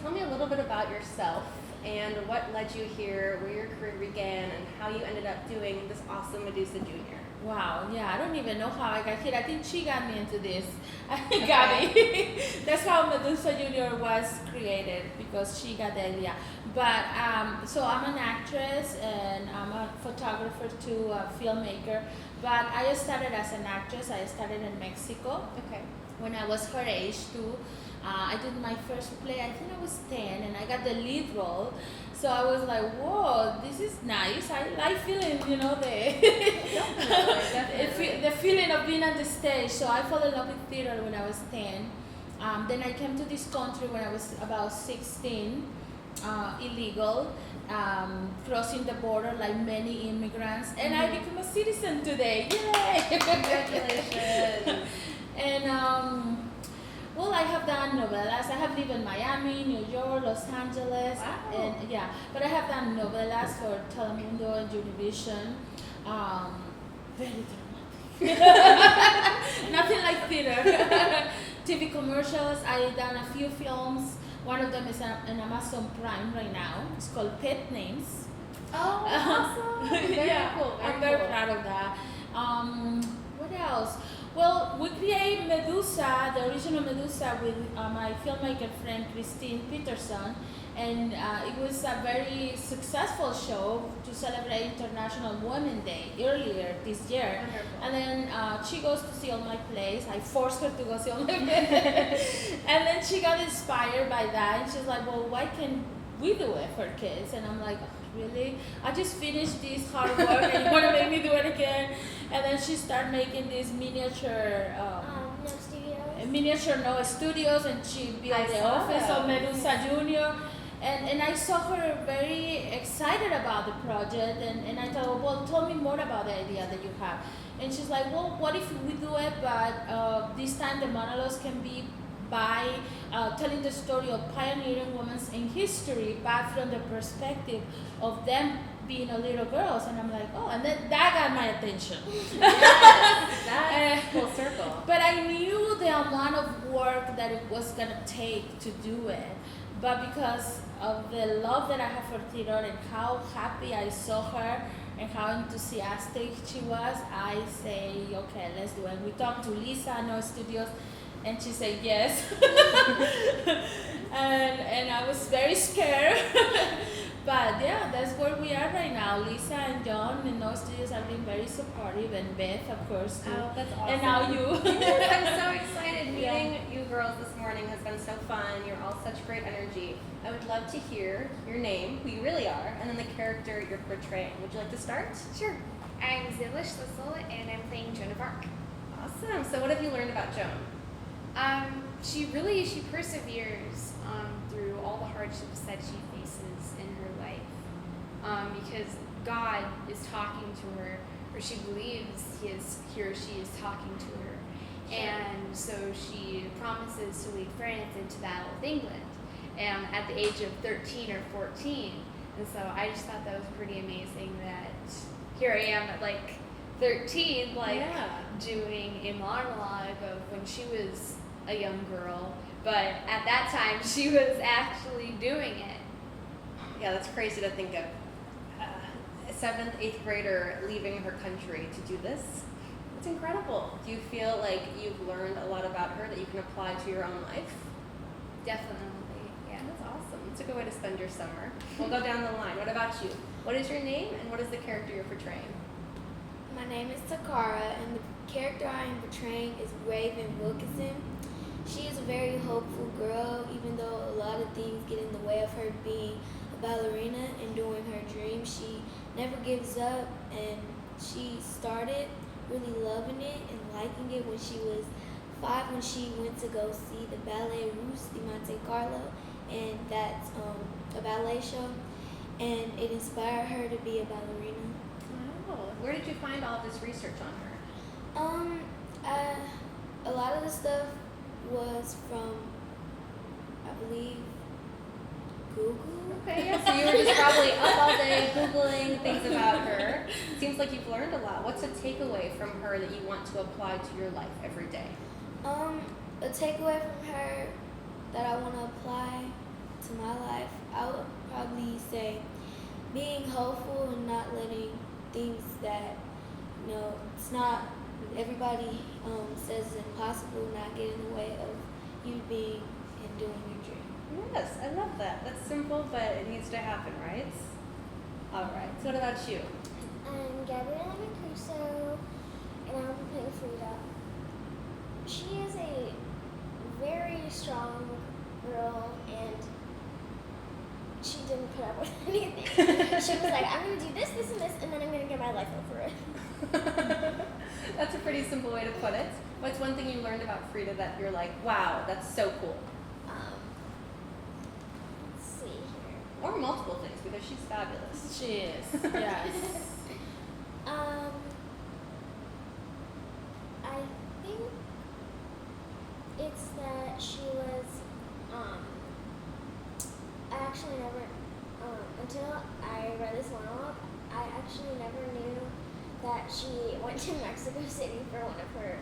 tell me a little bit about yourself and what led you here, where your career began, and how you ended up doing this awesome Medusa Junior. Wow, yeah, I don't even know how I got here. I think she got me into this. Gabby. That's how Medusa Junior was created because she got the idea. But so I'm an actress and I'm a photographer too, a filmmaker. But I started as an actress. I started in Mexico Okay. when I was her age too. I did my first play, I think I was 10, and I got the lead role. So I was like, whoa, this is nice. I like feeling, Definitely. the feeling of being on the stage. So I fell in love with theater when I was 10. Then I came to this country when I was about 16, illegal, crossing the border like many immigrants. And I became a citizen today. Yay! Congratulations. And well, I have done novelas. I have lived in Miami, New York, Los Angeles, Wow. and yeah. But I have done novelas for Telemundo and Univision. Very dramatic. Nothing like theater. TV commercials. I've done a few films. One of them is on Amazon Prime right now. It's called Pet Names. Oh, awesome. Very Yeah, cool. I'm Very very cool. proud of that. What else? Well, we create Medusa, the original Medusa, with my filmmaker friend Christine Peterson, and it was a very successful show to celebrate International Women's Day earlier this year. Wonderful. And then she goes to see all my plays. I forced her to go see all my plays, and then she got inspired by that, and she's like, "Well, why can't we do it for kids?" And I'm like, really? I just finished this hard work and you want to make me do it again? And then she started making these No studios. miniature no studios, and she built I the saw office of those. Medusa Junior. And I saw her very excited about the project, and I thought, well, tell me more about the idea that you have. And she's like, well, what if we do it, but this time the monologues can be by telling the story of pioneering women in history, but from the perspective of them being a little girls. And I'm like, oh, and then that got my attention. Yes, that's full circle. But I knew the amount of work that it was gonna take to do it. But because of the love that I have for theater and how happy I saw her and how enthusiastic she was, I say, okay, let's do it. We talked to Lisa, No Studios, and she said yes. and I was very scared. But yeah, that's where we are right now. Lisa and John and No Studios have been very supportive, and Beth, of course, too. Oh, that's awesome. And now you. Yes, I'm so excited. Yeah. Meeting you girls this morning has been so fun. You're all such great energy. I would love to hear your name, who you really are, and then the character you're portraying. Would you like to start? Sure. I'm Zilla Schlissel and I'm playing Joan of Arc. Awesome. So what have you learned about Joan? She perseveres through all the hardships that she faces in her life. Because God is talking to her, or she believes he or she is talking to her. Sure. And so she promises to lead France into battle with England at the age of 13 or 14. And so I just thought that was pretty amazing that here I am at like 13, Yeah. doing a monologue of when she was a young girl, but at that time she was actually doing it. Yeah, that's crazy to think of. A 7th, 8th grader leaving her country to do this. It's incredible. Do you feel like you've learned a lot about her that you can apply to your own life? Definitely, yeah. That's awesome. It's a good way to spend your summer. We'll go down the line. What about you? What is your name and what is the character you're portraying? My name is Takara, and the character I am portraying is Raven Wilkinson. She is a very hopeful girl, even though a lot of things get in the way of her being a ballerina and doing her dream. She never gives up, and she started really loving it and liking it when she was 5, when she went to go see the ballet Russe di Monte Carlo, and that's a ballet show, and it inspired her to be a ballerina. Oh, where did you find all of this research on her? A lot of the stuff was from, I believe, Google. Okay, yeah, so you were just probably up all day Googling things about her. Seems like you've learned a lot. What's a takeaway from her that you want to apply to your life every day? A takeaway from her that I want to apply to my life, I would probably say being hopeful and not letting things that, it's not, everybody says it's impossible, not get in the way of you being and doing your dream. Yes, I love that. That's simple, but it needs to happen, right? All right. So what about you? I'm Gabriella Mancuso, and I'm playing Frida. She is a very strong girl, and she didn't put up with anything. She was like, I'm going to do this, this, and this, and then I'm going to get my life over it. That's a pretty simple way to put it. What's one thing you learned about Frida that you're like, wow, that's so cool? Let's see here. Or multiple things, because she's fabulous. She is. Yes. I think it's that she was, I actually never, until I read this monologue, I actually never knew that she went to Mexico City for one of her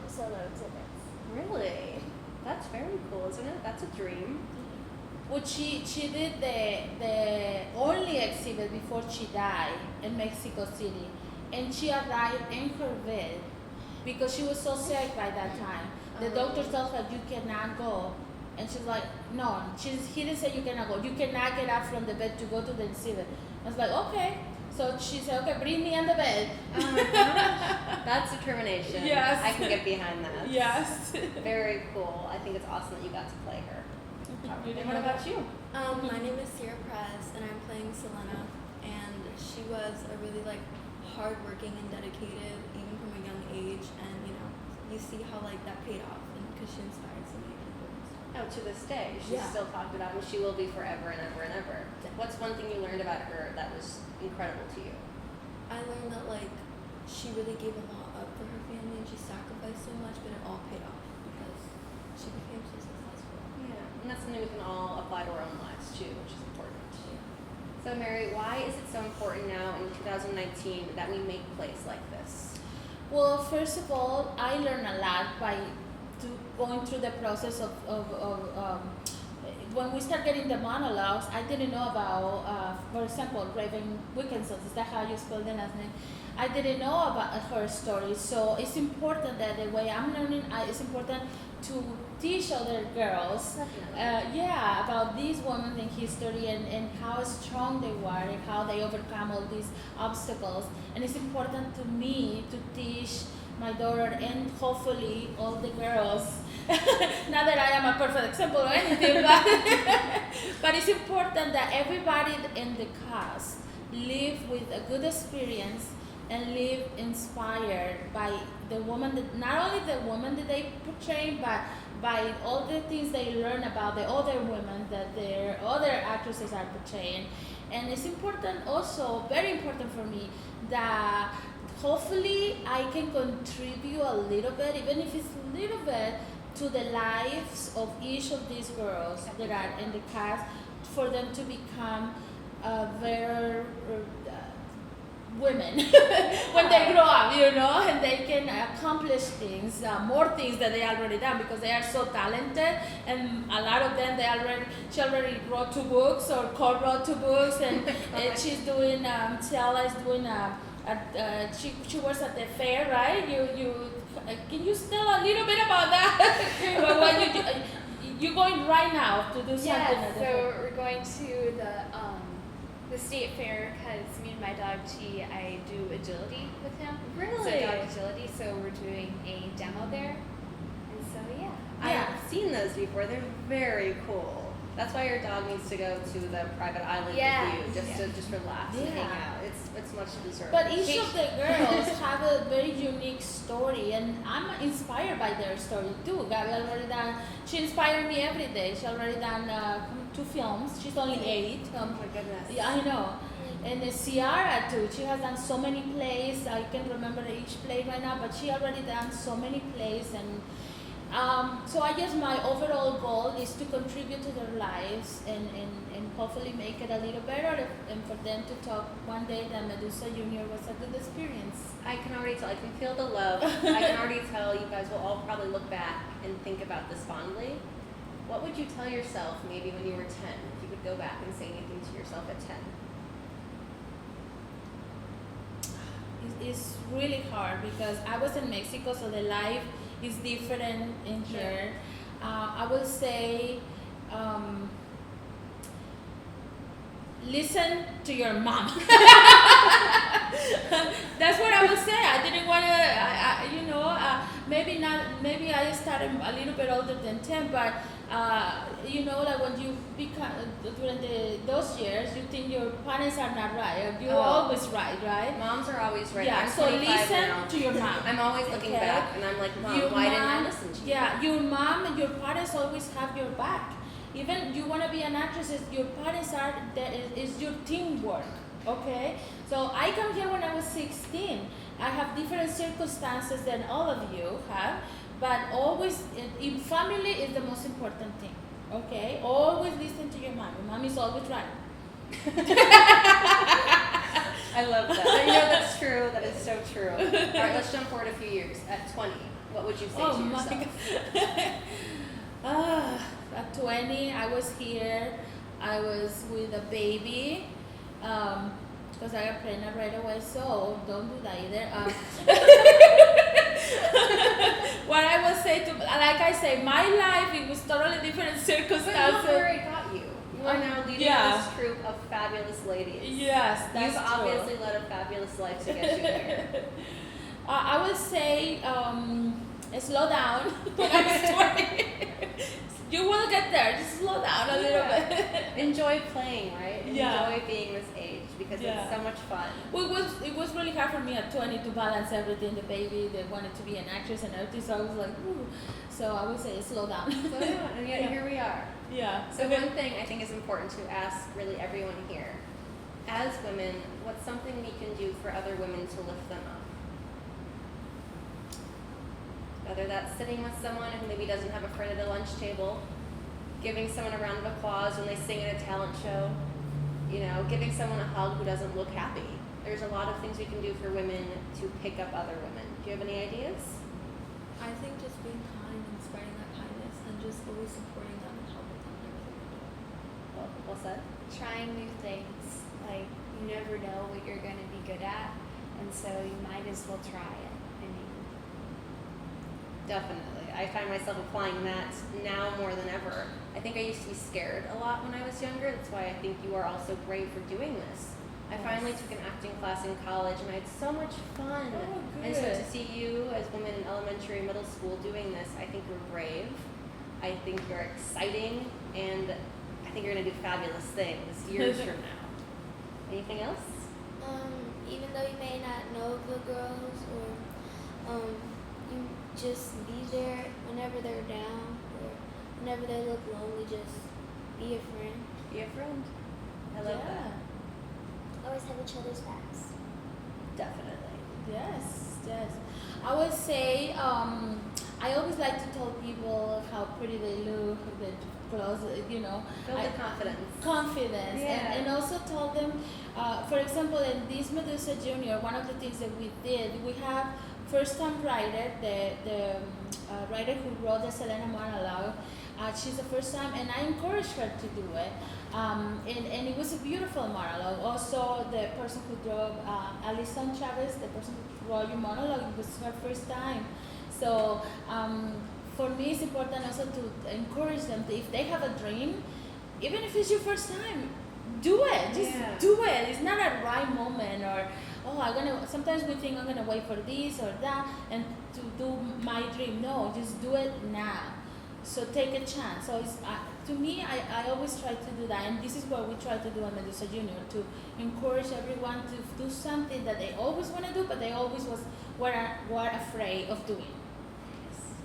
solo exhibits. Really? That's very cool, isn't it? That's a dream. Well, she did the only exhibit before she died in Mexico City, and she arrived in her bed because she was so sick by that time. The doctor told her you cannot go, and she's like, no. He didn't say you cannot go. You cannot get up from the bed to go to the exhibit. I was like, okay. So she said, okay, bring me on the bed. Oh my gosh. That's determination. Yes. I can get behind that. Yes. Very cool. I think it's awesome that you got to play her. And what about you? My name is Sierra Perez, and I'm playing Selena. And she was a really hardworking and dedicated, even from a young age. And you see how that paid off, and because she inspired so many people. Oh, to this day, she's Yeah. still talked about, and she will be forever and ever and ever. What's one thing you learned about her that was incredible to you? I learned that she really gave a lot up for her family, and she sacrificed so much, but it all paid off because she became so successful. Yeah, and that's something we can all apply to our own lives too, which is important. So Mary, why is it so important now in 2019 that we make plays like this? Well, first of all, I learned a lot by going through the process of when we start getting the monologues. I didn't know about, for example, Raven Wilkinson. Is that how you spell the last name? I didn't know about her story, so it's important that the way I'm learning, it's important to teach other girls, about these women in history and how strong they were and how they overcome all these obstacles. And it's important to me to teach my daughter and hopefully all the girls. Not that I am a perfect example or anything, but it's important that everybody in the cast live with a good experience and live inspired by the woman that, not only the woman that they portray, but by all the things they learn about the other women that their other actresses are portraying. And it's important also, very important for me, that hopefully I can contribute a little bit, even if it's a little bit, to the lives of each of these girls that are in the cast, for them to become better women when they grow up, and they can accomplish things, more things that they already done, because they are so talented, and a lot of them she already wrote 2 books, or co-wrote 2 books, and she's doing Ciala is doing she works at the fair, right? Can you tell a little bit about that? What you're going right now to do something Yeah, at the so fair. we're going to the state fair because me and my dog T, I do agility with him. Really? So dog agility. So we're doing a demo there, and so yeah. I've seen those before. They're very cool. That's why your dog needs to go to the private island Yes. with you, just relax and hang Yeah. out. It's much deserved. But each of the girls have a very unique story, and I'm inspired by their story too. Gabby already done. She inspired me every day. She already done 2 films. She's only 8. Oh my goodness. Yeah, I know. And Ciara too. She has done so many plays. I can't remember each play right now, but she already done so many plays. And so I guess my overall goal is to contribute to their lives and hopefully make it a little better, and for them to talk one day that Medusa Junior was a good experience. I can already tell. I can feel the love. I can already tell you guys will all probably look back and think about this fondly. What would you tell yourself maybe when you were 10, if you could go back and say anything to yourself at 10? It's really hard because I was in Mexico, so the life is different in here. I will say, listen to your mom. That's what I would say. I didn't want to, maybe not. Maybe I started a little bit older than 10, but like when you become during those years, you think your parents are not right. You're always right? Moms are always right. Yeah. I'm So 25 listen now. to your mom. I'm always looking back, and I'm like, Mom, why didn't I listen to you? Yeah, your mom and your parents always have your back. Even you want to be an actress, your parents are that is your teamwork. Okay, so I come here when I was 16. I have different circumstances than all of you have, but always in family is the most important thing. Okay, always listen to your mom. Your mom is always right. I love that. And that's true. That is so true. All right, let's jump forward a few years. At 20, what would you say to yourself? At 20, I was here. I was with a baby. Because I got pregnant right away, so don't do that either. What I would say like I say, my life, it was totally different circumstances. But look where it got you. You are now leading this troupe of fabulous ladies. Yes, that's You've true. obviously led a fabulous life to get you here. I would say slow down when I was 20. You will get there. Just slow down a little bit. Enjoy playing, right? Yeah. Enjoy being this age because it's so much fun. Well, it was really hard for me at 20 to balance everything. The baby, they wanted to be an actress and everything, so I was like, ooh. So I would say slow down. Slow down, and yet here we are. Yeah. So one thing I think is important to ask really everyone here, as women, what's something we can do for other women to lift them up? Whether that's sitting with someone who maybe doesn't have a friend at a lunch table, giving someone a round of applause when they sing at a talent show, giving someone a hug who doesn't look happy. There's a lot of things we can do for women to pick up other women. Do you have any ideas? I think just being kind and spreading that kindness and just always supporting them and helping them in everything they do. Well said. Trying new things. Like, you never know what you're going to be good at, and so you might as well try it. Definitely. I find myself applying that now more than ever. I think I used to be scared a lot when I was younger. That's why I think you are also great for doing this. I finally took an acting class in college and I had so much fun. Oh, good. And so to see you as women in elementary and middle school doing this, I think you're brave. I think you're exciting, and I think you're going to do fabulous things years from now. Anything else? Even though you may not know the girls, or you just be there whenever they're down, or whenever they look lonely, just be a friend. Be a friend. I love that. Always have each other's backs. Definitely. Yes. I would say I always like to tell people how pretty they look, the clothes, Build the confidence. Confidence, Yeah. and also tell them, for example, in this Medusa Junior, one of the things that we did, we have first-time writer, the writer who wrote the Selena monologue. She's the first time, and I encouraged her to do it. And it was a beautiful monologue. Also, the person who drove, Alison Chavez, the person who wrote your monologue, it was her first time. So for me, it's important also to encourage them to, if they have a dream, even if it's your first time, do it. Just do it. It's not a right moment, or sometimes we think I'm gonna wait for this or that and to do my dream. No, just do it now. So take a chance. So it's, to me, I always try to do that, and this is what we try to do at Medusa Junior, to encourage everyone to do something that they always want to do, but they always were afraid of doing.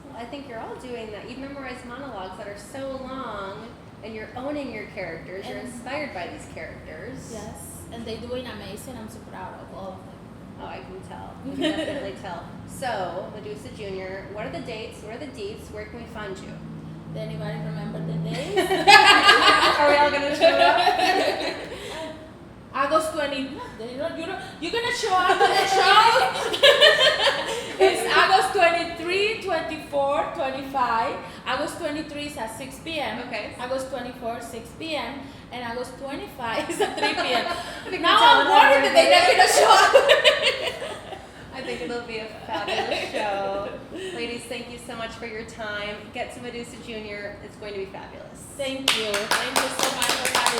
Well, I think you're all doing that. You've memorized monologues that are so long, and you're owning your characters. You're inspired by these characters. Yes, and they're doing amazing. I'm so proud of all of them. Oh, I can tell. You can definitely tell. So, Medusa Junior, what are the dates? What are the deets? Where can we find you? Does anybody remember the days? Are we all going to show up? August 20. You're gonna show up on the show? It's August 23, 24, 25. August 23 is at 6 p.m. Okay. August 24, 6 p.m. And August 25 is at 3 p.m. think Now we're I'm telling worried that they're not going to show up. I think it'll be a fabulous show. Ladies, thank you so much for your time. Get to Medusa Junior. It's going to be fabulous. Thank you. Thank you so much for having me.